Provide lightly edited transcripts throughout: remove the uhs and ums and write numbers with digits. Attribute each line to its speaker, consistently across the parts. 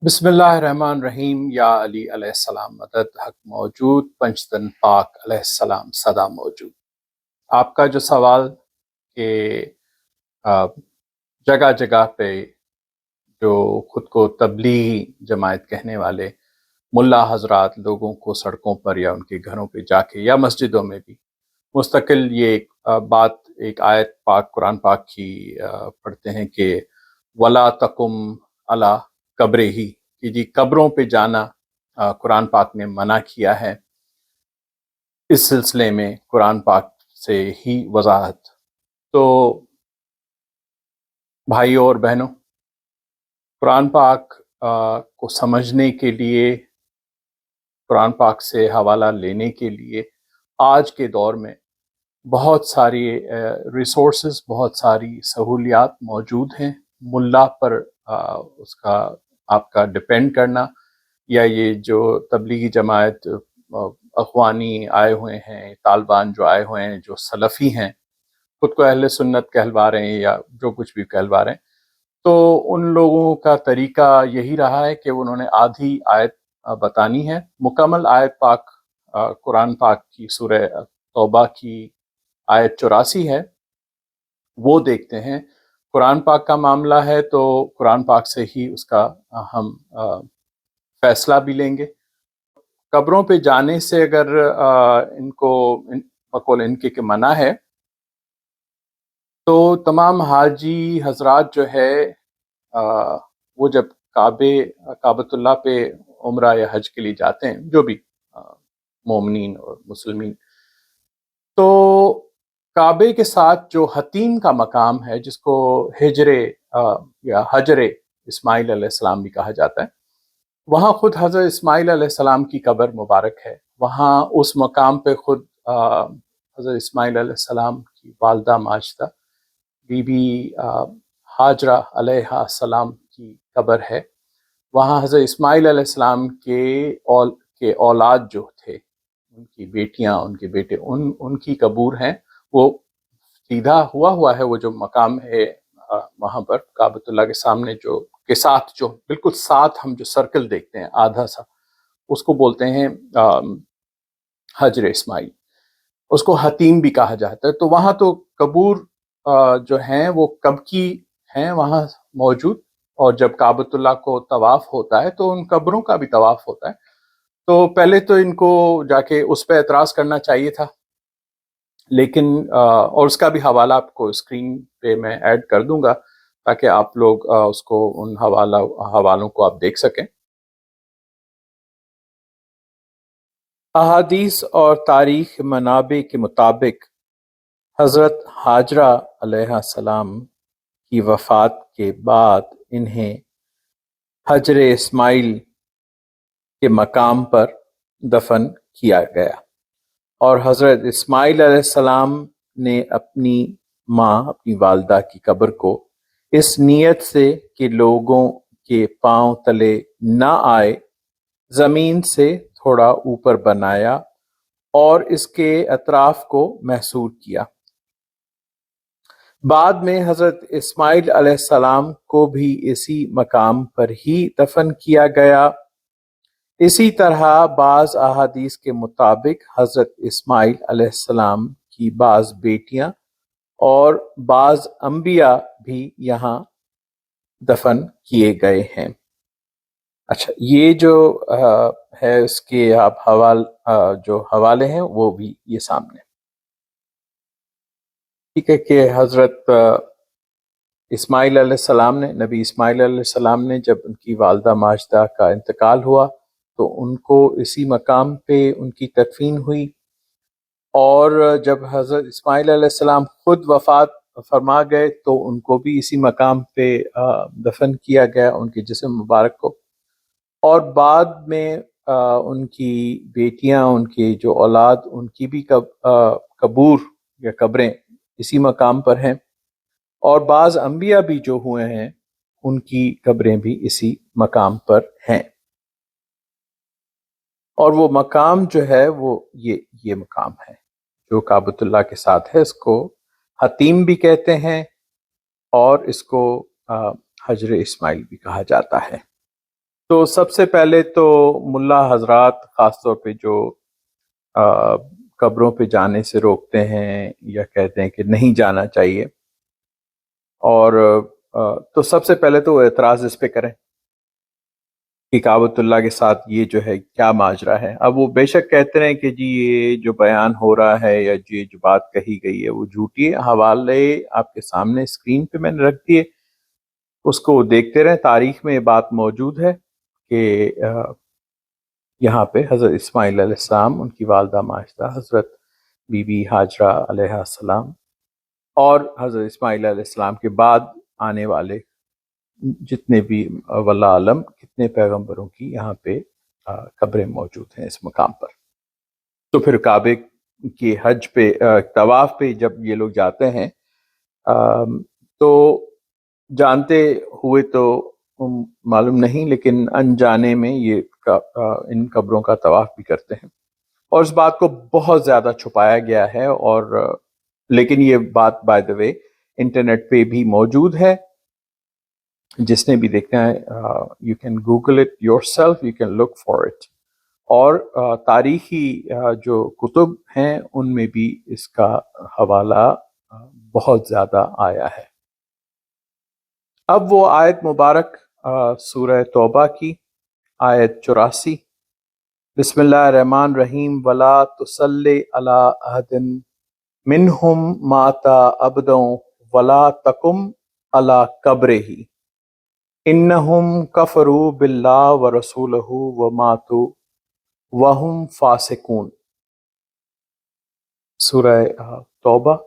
Speaker 1: بسم اللہ الرحمن الرحیم۔ یا علی علیہ السلام مدد، حق موجود، پنجتن پاک علیہ السلام سدا موجود۔ آپ کا جو سوال کہ جگہ جگہ پہ جو خود کو تبلیغی جماعت کہنے والے ملا حضرات لوگوں کو سڑکوں پر یا ان کے گھروں پہ جا کے یا مسجدوں میں بھی مستقل یہ ایک آیت پاک قرآن پاک کی پڑھتے ہیں کہ وَلَا تَقُمْ عَلَىٰ قَبْرِهِ، کہ جی قبروں پہ جانا قرآن پاک نے منع کیا ہے۔ اس سلسلے میں قرآن پاک سے ہی وضاحت۔ تو بھائیوں اور بہنوں، قرآن پاک کو سمجھنے کے لیے، قرآن پاک سے حوالہ لینے کے لیے آج کے دور میں بہت ساری ریسورسز، بہت ساری سہولیات موجود ہیں۔ ملا پر آپ کا ڈپینڈ کرنا، یا یہ جو تبلیغی جماعت اخوانی آئے ہوئے ہیں، طالبان جو آئے ہوئے ہیں، جو سلفی ہیں، خود کو اہل سنت کہلوا رہے ہیں یا جو کچھ بھی کہلوا رہے ہیں، تو ان لوگوں کا طریقہ یہی رہا ہے کہ انہوں نے آدھی آیت بتانی ہے۔ مکمل آیت پاک قرآن پاک کی سورہ توبہ کی آیت 84 ہے، وہ دیکھتے ہیں۔ قرآن پاک کا معاملہ ہے تو قرآن پاک سے ہی اس کا ہم فیصلہ بھی لیں گے۔ قبروں پہ جانے سے اگر ان کو بقول ان کے منع ہے، تو تمام حاجی حضرات جو ہے وہ جب کعبۃ اللہ پہ عمرہ یا حج کے لیے جاتے ہیں، جو بھی مومنین اور مسلمین، تو کعبے کے ساتھ جو حتیم کا مقام ہے، جس کو یا حجر اسماعیل علیہ السلام بھی کہا جاتا ہے، وہاں خود حضرت اسماعیل علیہ السلام کی قبر مبارک ہے۔ وہاں اس مقام پہ خود حضرت اسماعیل علیہ السلام کی والدہ ماجدہ بی بی ہاجرہ علیہ السلام کی قبر ہے۔ وہاں حضرت اسماعیل علیہ السلام کے اولاد جو تھے، ان کی بیٹیاں، ان کے بیٹے، ان کی قبور ہیں۔ وہ سیدھا ہوا ہے، وہ جو مقام ہے وہاں پر کعبۃ اللہ کے سامنے جو بالکل ساتھ ہم جو سرکل دیکھتے ہیں آدھا سا، اس کو بولتے ہیں حجر اسماعیل، اس کو حتیم بھی کہا جاتا ہے۔ تو وہاں تو قبور جو ہیں وہ کب کی ہیں وہاں موجود، اور جب کعبۃ اللہ کو طواف ہوتا ہے تو ان قبروں کا بھی طواف ہوتا ہے۔ تو پہلے تو ان کو جا کے اس پہ اعتراض کرنا چاہیے تھا، لیکن اور اس کا بھی حوالہ آپ کو اسکرین پہ میں ایڈ کر دوں گا تاکہ آپ لوگ اس کو ان حوالوں کو آپ دیکھ سکیں۔ احادیث اور تاریخ منابع کے مطابق حضرت ہاجرہ علیہ السلام کی وفات کے بعد انہیں حجر اسماعیل کے مقام پر دفن کیا گیا، اور حضرت اسماعیل علیہ السلام نے اپنی ماں، اپنی والدہ کی قبر کو اس نیت سے کہ لوگوں کے پاؤں تلے نہ آئے، زمین سے تھوڑا اوپر بنایا اور اس کے اطراف کو محصور کیا۔ بعد میں حضرت اسماعیل علیہ السلام کو بھی اسی مقام پر ہی دفن کیا گیا۔ اسی طرح بعض احادیث کے مطابق حضرت اسماعیل علیہ السلام کی بعض بیٹیاں اور بعض انبیاء بھی یہاں دفن کیے گئے ہیں۔ اچھا، یہ جو ہے اس کے آپ جو حوالے ہیں وہ بھی یہ سامنے، ٹھیک ہے، کہ حضرت اسماعیل علیہ السلام نے، نبی اسماعیل علیہ السلام نے جب ان کی والدہ ماجدہ کا انتقال ہوا تو ان کو اسی مقام پہ ان کی تدفین ہوئی، اور جب حضرت اسماعیل علیہ السلام خود وفات فرما گئے تو ان کو بھی اسی مقام پہ دفن کیا گیا، ان کے جسم مبارک کو۔ اور بعد میں ان کی بیٹیاں، ان کے جو اولاد، ان کی بھی قبور یا قبریں اسی مقام پر ہیں، اور بعض انبیاء بھی جو ہوئے ہیں ان کی قبریں بھی اسی مقام پر ہیں۔ اور وہ مقام جو ہے وہ یہ مقام ہے جو کعبۃ اللہ کے ساتھ ہے، اس کو حتیم بھی کہتے ہیں اور اس کو حجر اسماعیل بھی کہا جاتا ہے۔ تو سب سے پہلے تو ملا حضرات خاص طور پہ جو قبروں پہ جانے سے روکتے ہیں یا کہتے ہیں کہ نہیں جانا چاہیے، اور تو سب سے پہلے تو وہ اعتراض اس پہ کریں کہ کعبۃ اللہ کے ساتھ یہ جو ہے کیا ماجرا ہے۔ اب وہ بے شک کہتے ہیں کہ جی یہ جو بیان ہو رہا ہے یا یہ جو بات کہی گئی ہے وہ جھوٹی ہے، حوالے آپ کے سامنے اسکرین پہ میں نے رکھ دیے، اس کو دیکھتے رہیں۔ تاریخ میں یہ بات موجود ہے کہ یہاں پہ حضرت اسماعیل علیہ السلام، ان کی والدہ ماجدہ حضرت بی بی ہاجرہ علیہ السلام، اور حضرت اسماعیل علیہ السلام کے بعد آنے والے جتنے بھی واللہ عالم کتنے پیغمبروں کی یہاں پہ قبریں موجود ہیں اس مقام پر۔ تو پھر کعبے کی حج پہ طواف پہ جب یہ لوگ جاتے ہیں تو جانتے ہوئے تو معلوم نہیں، لیکن انجانے میں یہ ان قبروں کا طواف بھی کرتے ہیں، اور اس بات کو بہت زیادہ چھپایا گیا ہے، اور لیکن یہ بات بائی دا وے انٹرنیٹ پہ بھی موجود ہے، جس نے بھی دیکھنا ہے you can Google it yourself, you can look for it, اور تاریخی جو کتب ہیں ان میں بھی اس کا حوالہ بہت زیادہ آیا ہے۔ اب وہ آیت مبارک سورہ توبہ کی آیت 84، بسم اللہ الرحمن الرحیم، ولا تصلی علی احد منہم مات ابدا ولا تقم علی قبرہ انہم کفروا باللہ ورسولہ وماتوا وہم فاسقون۔ سورہ توبہ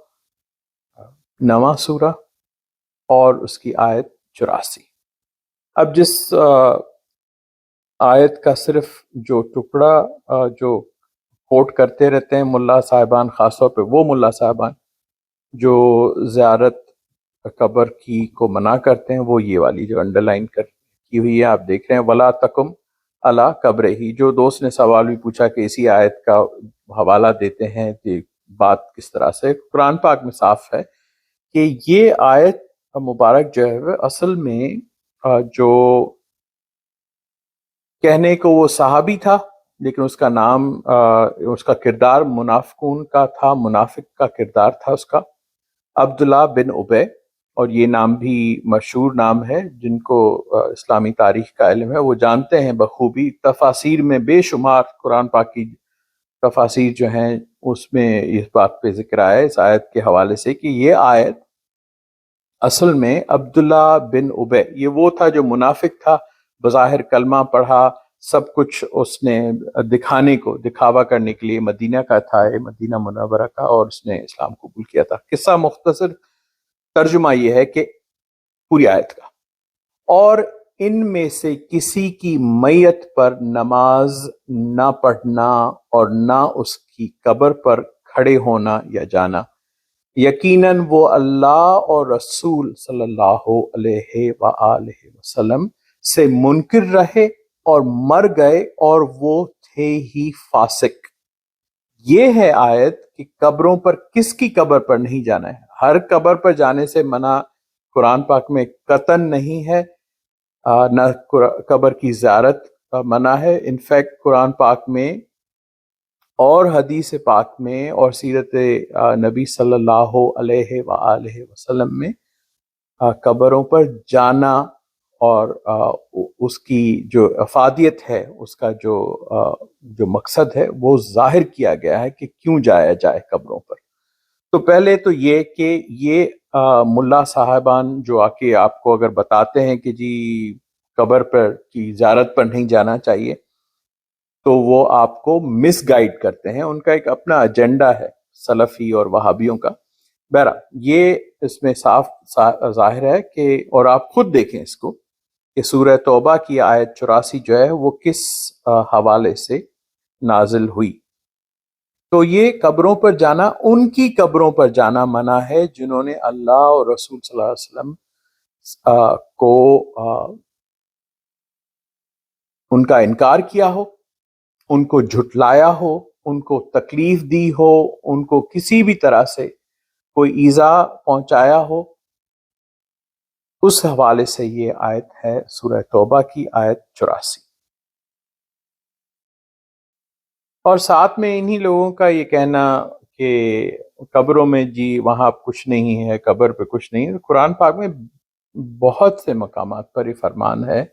Speaker 1: 9واں سورہ اور اس کی آیت 84۔ اب جس آیت کا صرف جو ٹکڑا جو کوٹ کرتے رہتے ہیں ملا صاحبان، خاص طور پہ وہ ملا صاحبان جو زیارت قبر کی کو منع کرتے ہیں، وہ یہ والی جو انڈر لائن کی ہوئی ہے آپ دیکھ رہے ہیں، ولا تقم علی قبرہ ہی۔ جو دوست نے سوال بھی پوچھا کہ اسی آیت کا حوالہ دیتے ہیں کہ بات کس طرح سے، قرآن پاک میں صاف ہے کہ یہ آیت مبارک جو ہے اصل میں جو کہنے کو وہ صحابی تھا، لیکن اس کا نام اس کا کردار منافقون کا تھا، منافق کا کردار تھا اس کا، عبداللہ بن ابے، اور یہ نام بھی مشہور نام ہے، جن کو اسلامی تاریخ کا علم ہے وہ جانتے ہیں بخوبی۔ تفاسیر میں بے شمار قرآن پاک کی تفاسیر جو ہیں اس میں اس بات پہ ذکر آیا ہے اس آیت کے حوالے سے کہ یہ آیت اصل میں عبداللہ بن ابے، یہ وہ تھا جو منافق تھا، بظاہر کلمہ پڑھا، سب کچھ اس نے دکھانے کو، دکھاوا کرنے کے لیے مدینہ کا تھا، مدینہ منورہ کا، اور اس نے اسلام قبول کیا تھا۔ قصہ مختصر ترجمہ یہ ہے کہ پوری آیت کا، اور ان میں سے کسی کی میت پر نماز نہ پڑھنا اور نہ اس کی قبر پر کھڑے ہونا یا جانا، یقیناً وہ اللہ اور رسول صلی اللہ علیہ وآلہ وسلم سے منکر رہے اور مر گئے اور وہ تھے ہی فاسق۔ یہ ہے آیت کہ قبروں پر کس کی قبر پر نہیں جانا ہے۔ ہر قبر پر جانے سے منع قرآن پاک میں قطعاً نہیں ہے، نہ قبر کی زیارت منع ہے۔ انفیکٹ قرآن پاک میں اور حدیث پاک میں اور سیرت نبی صلی اللہ علیہ وآلہ وسلم میں قبروں پر جانا اور اس کی جو افادیت ہے، اس کا جو مقصد ہے وہ ظاہر کیا گیا ہے کہ کیوں جایا جائے قبروں پر۔ تو پہلے تو یہ کہ یہ ملا صاحبان جو آ کے آپ کو اگر بتاتے ہیں کہ جی قبر پر کی زیارت پر نہیں جانا چاہیے، تو وہ آپ کو مس گائیڈ کرتے ہیں، ان کا ایک اپنا ایجنڈا ہے سلفی اور وہابیوں کا۔ بہرحال یہ اس میں صاف ظاہر ہے کہ، اور آپ خود دیکھیں اس کو کہ سورہ توبہ کی آیت 84 جو ہے وہ کس حوالے سے نازل ہوئی۔ تو یہ قبروں پر جانا، ان کی قبروں پر جانا منع ہے جنہوں نے اللہ اور رسول صلی اللہ علیہ وسلم کو ان کا انکار کیا ہو، ان کو جھٹلایا ہو، ان کو تکلیف دی ہو، ان کو کسی بھی طرح سے کوئی ایذا پہنچایا ہو، اس حوالے سے یہ آیت ہے سورہ توبہ کی آیت 84۔ اور ساتھ میں انہی لوگوں کا یہ کہنا کہ قبروں میں جی وہاں کچھ نہیں ہے، قبر پہ کچھ نہیں ہے، قرآن پاک میں بہت سے مقامات پر یہ فرمان ہے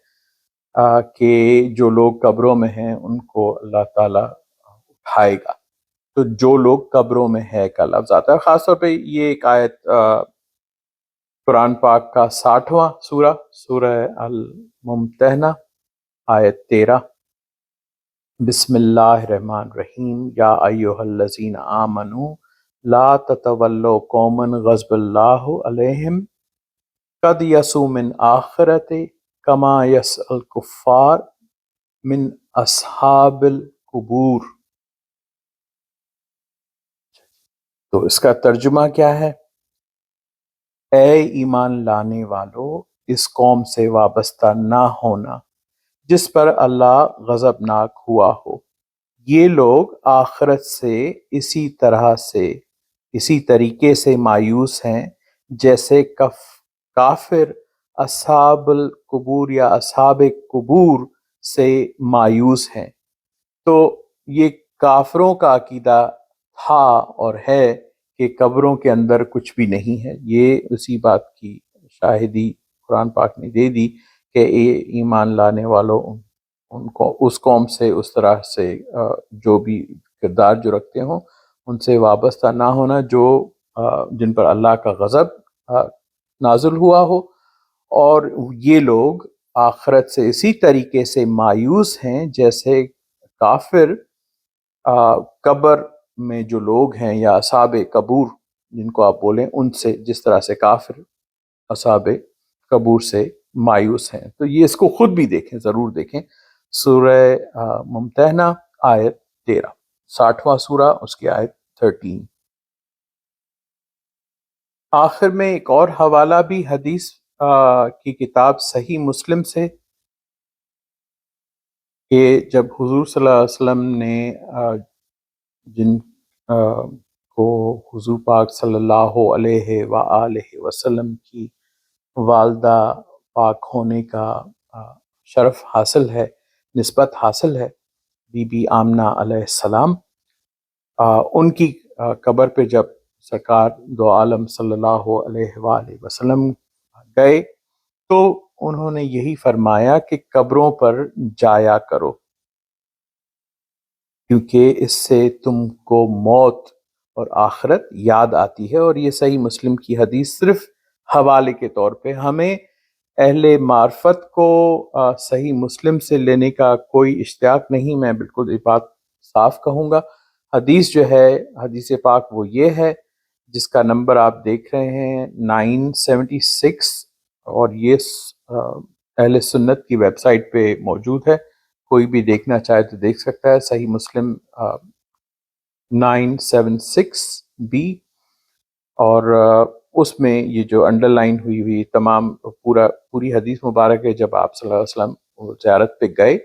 Speaker 1: کہ جو لوگ قبروں میں ہیں ان کو اللہ تعالیٰ اٹھائے گا۔ تو جو لوگ قبروں میں ہے کا لفظ آتا ہے، خاص طور پہ یہ ایک آیت قرآن پاک کا 60واں سورہ، سورہ الممتحنہ، آیت 13، بسم اللہ الرحمن الرحیم، یا ایھا الذین آمنوا لا تتولوا قوما غضب اللہ علیہم قد یسوا من آخرت کما یس الکفار من اصحاب القبور۔ تو اس کا ترجمہ کیا ہے؟ اے ایمان لانے والو، اس قوم سے وابستہ نہ ہونا جس پر اللہ غضبناک ہوا ہو۔ یہ لوگ آخرت سے اسی طریقے سے مایوس ہیں جیسے کافر اصحاب القبور یا اصحاب قبور سے مایوس ہیں۔ تو یہ کافروں کا عقیدہ تھا اور ہے کہ قبروں کے اندر کچھ بھی نہیں ہے۔ یہ اسی بات کی شاہدی قرآن پاک نے دے دی کہ ایمان لانے والوں ان کو اس قوم سے اس طرح سے جو بھی کردار جو رکھتے ہوں ان سے وابستہ نہ ہونا جو جن پر اللہ کا غضب نازل ہوا ہو، اور یہ لوگ آخرت سے اسی طریقے سے مایوس ہیں جیسے کافر قبر میں جو لوگ ہیں یا اصحاب قبور جن کو آپ بولیں ان سے جس طرح سے کافر اصحاب قبور سے مایوس ہیں۔ تو یہ اس کو خود بھی دیکھیں، ضرور دیکھیں، سورہ ممتحنہ آیت 13، 60واں سورہ، اس کی آیت 13۔ آخر میں ایک اور حوالہ بھی حدیث کی کتاب صحیح مسلم سے، کہ جب حضور صلی اللہ علیہ وسلم نے جن کو حضور پاک صلی اللہ علیہ وآلہ وسلم کی والدہ پاک ہونے کا شرف حاصل ہے، نسبت حاصل ہے، بی بی آمنہ علیہ السلام، ان کی قبر پہ جب سرکار دو عالم صلی اللہ علیہ وآلہ وسلم گئے تو انہوں نے یہی فرمایا کہ قبروں پر جایا کرو کیونکہ اس سے تم کو موت اور آخرت یاد آتی ہے۔ اور یہ صحیح مسلم کی حدیث صرف حوالے کے طور پہ، ہمیں اہل معرفت کو صحیح مسلم سے لینے کا کوئی اشتیاق نہیں، میں بالکل یہ بات صاف کہوں گا۔ حدیث جو ہے، حدیث پاک وہ یہ ہے جس کا نمبر آپ دیکھ رہے ہیں 976، اور یہ اہل سنت کی ویب سائٹ پہ موجود ہے، کوئی بھی دیکھنا چاہے تو دیکھ سکتا ہے، صحیح مسلم 976B، اور اس میں یہ جو انڈر لائن ہوئی تمام پوری حدیث مبارک ہے۔ جب آپ صلی اللہ علیہ وسلم زیارت پہ گئے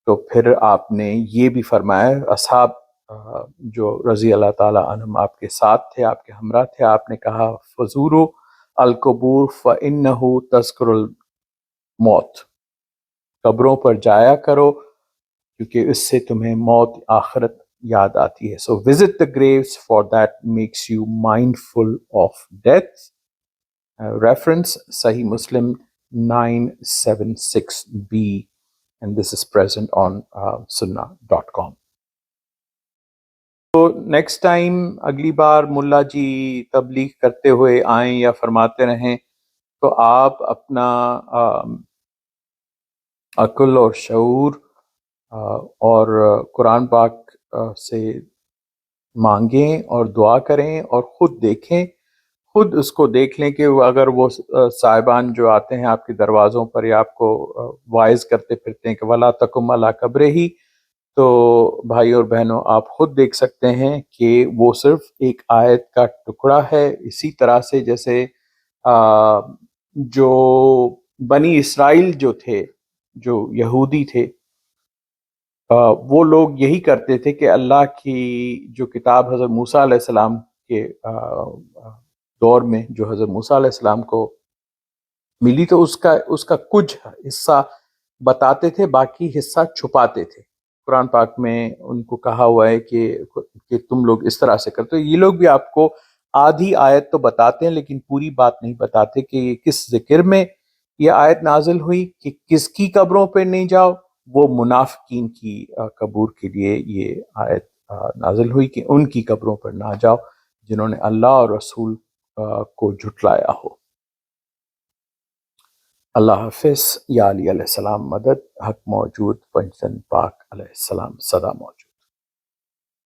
Speaker 1: تو پھر آپ نے یہ بھی فرمایا، اصحاب جو رضی اللہ تعالیٰ عنہم آپ کے ساتھ تھے، آپ کے ہمراہ تھے، آپ نے کہا فزوروا القبور فإنہ تذکر الموت، قبروں پر جایا کرو کیونکہ اس سے تمہیں موت آخرت یاد آتی ہے۔ So visit the graves for that makes you mindful of death. Reference Sahih Muslim 976B, and this is present on sunnah.com. تو نیکسٹ ٹائم اگلی بار ملا جی تبلیغ کرتے ہوئے آئیں یا فرماتے رہیں تو آپ اپنا عقل اور شعور اور قرآن پاک سے مانگیں اور دعا کریں اور خود دیکھیں، خود اس کو دیکھ لیں کہ اگر وہ صاحبان جو آتے ہیں آپ کے دروازوں پر یا آپ کو وائز کرتے پھرتے ہیں کہ وَلَا تَقُمْ عَلَىٰ قَبْرِهِ، تو بھائی اور بہنوں آپ خود دیکھ سکتے ہیں کہ وہ صرف ایک آیت کا ٹکڑا ہے، اسی طرح سے جیسے جو بنی اسرائیل جو تھے، جو یہودی تھے، وہ لوگ یہی کرتے تھے کہ اللہ کی جو کتاب حضرت موسیٰ علیہ السلام کے دور میں جو حضرت موسیٰ علیہ السلام کو ملی تو اس کا کچھ حصہ بتاتے تھے، باقی حصہ چھپاتے تھے۔ قرآن پاک میں ان کو کہا ہوا ہے کہ تم لوگ اس طرح سے کرتے ہو۔ یہ لوگ بھی آپ کو آدھی آیت تو بتاتے ہیں لیکن پوری بات نہیں بتاتے کہ یہ کس ذکر میں یہ آیت نازل ہوئی، کہ کس کی قبروں پہ نہیں جاؤ۔ وہ منافقین کی قبور کے لیے یہ آیت نازل ہوئی کہ ان کی قبروں پر نہ جاؤ جنہوں نے اللہ اور رسول کو جھٹلایا ہو۔ اللہ حافظ۔ یا علی علیہ السلام مدد، حق موجود، پنجتن پاک علیہ السلام سدا موجود۔